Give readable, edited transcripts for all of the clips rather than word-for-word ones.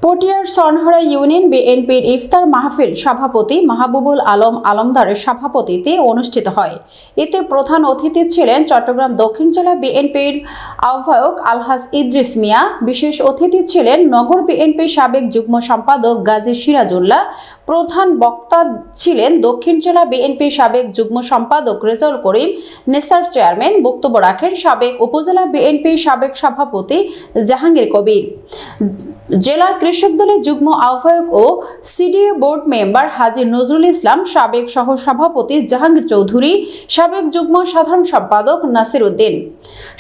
পটিয়ার সনহরা union বিএনপির ইফতার মাহফিল সভাপতি মাহবুবুল আলম আলমদারের সভাপতিত্বে অনুষ্ঠিত হয়। এতে প্রধান অতিথি ছিলেন চট্টগ্রাম দক্ষিণ জেলা বিএনপির আহ্বায়ক আলহাজ ইদ্রিস মিয়া। বিশেষ অতিথি ছিলেন নগর বিএনপির সাবেক যুগ্ম সম্পাদক গাজী সিরাজুল্লাহ। প্রধান বক্তা ছিলেন দক্ষিণ জেলা বিএনপির সাবেক যুগ্ম সম্পাদক রেজাউল করিম নেসার। চেয়ারম্যান বক্তব্য রাখেন সাবেক উপজেলা বিএনপির সাবেক সভাপতি জাহাঙ্গীর কবির। জেলার কৃষক দলের যুগ্ম আহ্বায়ক ও সিডিএ বোর্ড মেম্বার হাজী নজরুল ইসলাম, সাবেক সহ সভাপতি জাহাঙ্গীর চৌধুরী, সাবেক যুগ্ম সাধারণ সম্পাদক নাসির উদ্দিন,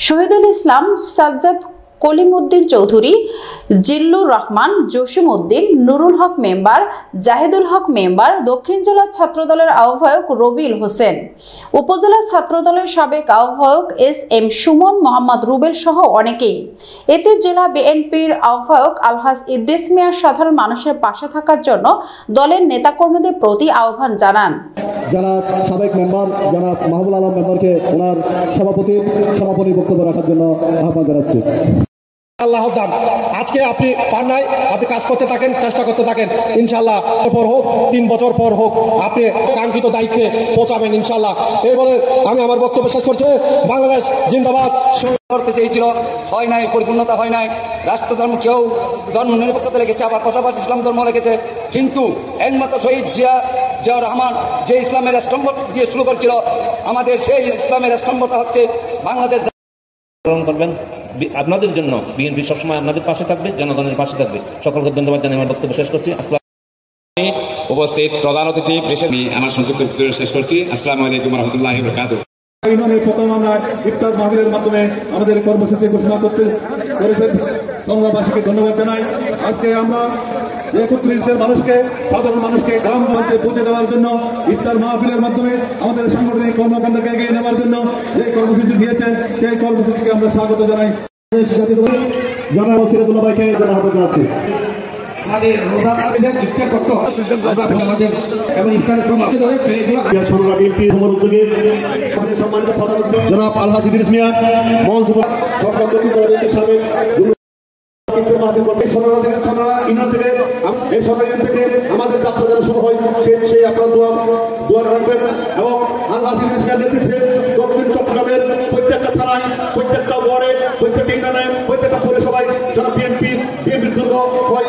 শহীদুল ইসলাম, সাজ্জাদ কলিমউদ্দিন চৌধুরী, জিল্লুর রহমান, জসিম উদ্দিন, নুরুল হক মেম্বার, জাহিদুল হক মেম্বার, দক্ষিণ জেলা ছাত্রদলের আহ্বায়ক রবিউল হোসেন, উপজেলা ছাত্রদলের সাবেক আহ্বায়ক এস.এম. সুমন, মোহাম্মদ রুবেল সহ অনেকেই। এতে জেলা বিএনপির আহ্বায়ক আলহাজ ইদ্রিস মিয়া সাধারণ মানুষের পাশে থাকার জন্য দলের নেতাকর্মীদের প্রতি আহ্বান জানান। যারা সাবেক মেম্বার জনাব মাহবুবুল আলম মেম্বারকে ওনার সমাপনী বক্তব্য রাখার জন্য আহ্বান জানাচ্ছি। আল্লাহ আজকে আপনি পার নাই, আপনি কাজ করতে থাকেন, চেষ্টা করতে থাকেন, ইনশাল্লাহ পর হোক 3 বছর পর হোক আপনি কাঙ্ক্ষিত দায়িত্বে পৌঁছাবেন ইনশাল্লাহ। এই বলে আমি আমার বক্তব্য শেষ করছি। বাংলাদেশ জিন্দাবাদ। করতে চেয়েছিল, হয় নাই, পরিপূর্ণতা হয় নাই। রাষ্ট্রধর্ম কেউ ধর্ম নিরপেক্ষতা লেগেছে, আবার পাশাপাশি ইসলাম ধর্ম লেগেছে, কিন্তু একমাত্র শহীদ জিয়া রহমান যে ইসলামের স্তম্ভ দিয়ে শুরু করছিল, আমাদের সেই ইসলামের স্তম্ভটা হচ্ছে বাংলাদেশ। করবেন আপনাদের জন্য বিএনপি সবসময় আপনাদের পাশে থাকবে, জনগণের পাশে থাকবে। সকলকে ধন্যবাদ জানিয়ে আমার বক্তব্য শেষ করছি। উপস্থিত প্রধান অতিথি আমার সংক্ষিপ্ত শেষ করছি। আসসালামু আলাইকুম ওয়া রাহমাতুল্লাহি ওয়া বারাকাতুহু। প্রথম আমরা ইফতার মাহফিলের মাধ্যমে আমাদের কর্মসূচি ঘোষণা করেছেন। সংগ্রামবাসীকে ধন্যবাদ জানাই। আজকে আমরা 31 মানুষকে, সাধারণ মানুষকে গ্রামগঞ্জে পৌঁছে দেওয়ার জন্য ইফতার মাহফিলের মাধ্যমে আমাদের সাংগঠনিক কর্মকাণ্ডকে এগিয়ে নেওয়ার জন্য যে কর্মসূচি দিয়েছেন সেই কর্মসূচিকে আমরা স্বাগত জানাই। জনাব সিরাজুল্লাহ ভাইকে ধন্যবাদ জানাচ্ছি। আমাদের রোজা আদায়ের ইফতার করতে হয়, আমাদের এবং ইফতারের সময় সোনারা বিএনপি উদ্যোগে আমাদের সম্মানিত প্রধান অতিথি জনাব আলহাজ ইদ্রিস মিয়া মঞ্চ সাবেক আমাদের যাত্রা যেন শুরু হয় সেই আপনার দোয়া রাখবেন এবং আলহাজ ইদ্রিস মিয়ার নেতৃত্বে দক্ষিণ চট্টগ্রামের প্রত্যেকটা থানায়, প্রত্যেকটা ওয়ার্ডে, প্রত্যেকটা ইউনিয়নে, প্রত্যেকটা পৌরসভায় যারা বিএনপির দুর্গ হয়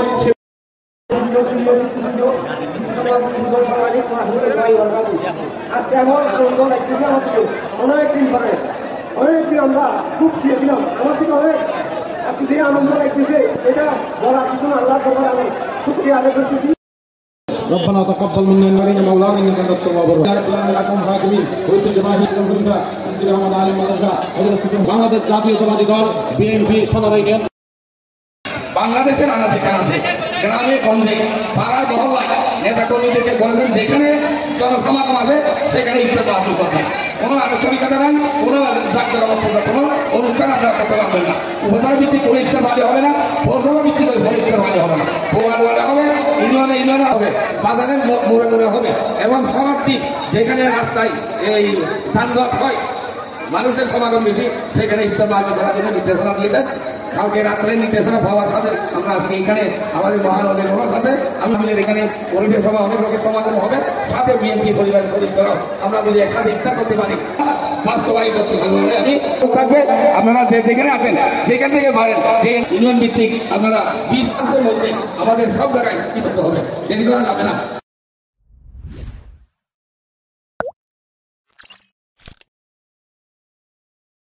আজকে এমন আনন্দ লাগতেছে আমাকে, অনেকদিন পরে অনেকদিন আমরা খুব দিয়েছিলাম, আমার থেকে অনেক আজকে যে আনন্দ লাগতেছে এটা বলা কিছু না। আল্লাহ তোমার আমি শুকরিয়া আদায় করতেছি। ربنا تقبل منا انك مولانا انك انت التواب الرحيم لكم حاكمين وانت جماهير الجمهوريه السلام عليكم বাংলাদেশ জাতীয়তাবাদী দল বিএনপি সদরাইন বাংলাদেশের আনাচে কানাচে, গ্রামে গঞ্জে, পাড়া মহল্লায় নেতা কর্মীদেরকে বলবেন যেখানে জনসমাগম আছে সেখানে ইফতার মাহফিল করবেন। কোনো আনুষ্ঠানিকতা নাই, কোনো কোনো অনুষ্ঠান আপনারা করতে পারবেন না। উপজেলা ভিত্তিক কোনো ইফতার মাঝে হবে না, পৌরসভা ভিত্তিক কোনো ইফতার মাঝে হবে না, ওয়ার্ডে হবে, ইউনিয়নে হবে, বাজারের মোড়ে হবে এবং সমাজটি যেখানে রাস্তায় এই যানজট হয়, মানুষের সমাগম বেশি, সেখানে ইফতার মাহফিল করার জন্য নির্দেশনা দিয়েছেন। কালকে রাত্রে নির্দেশনা পাওয়ার সাথে আমরা আজকে এখানে আমাদের মহানগরের ওনার সাথে আমাদের এখানে পরিবেশ সভা অনেক লোকের সমাগম হবে, সাথে বিএনপি পরিবারের পরিচয় আমরা যদি একসাথে ইফতার করতে পারি বাস্তবায়ন করতে পারবো বলে আমি থাকবে। আপনারা যেখানে আছেন, যেখান থেকে পারেন, যে ইউনিয়ন ভিত্তিক আপনারা 20 মধ্যে আমাদের সব জায়গায় কি করতে হবে, দেরি করা যাবে না।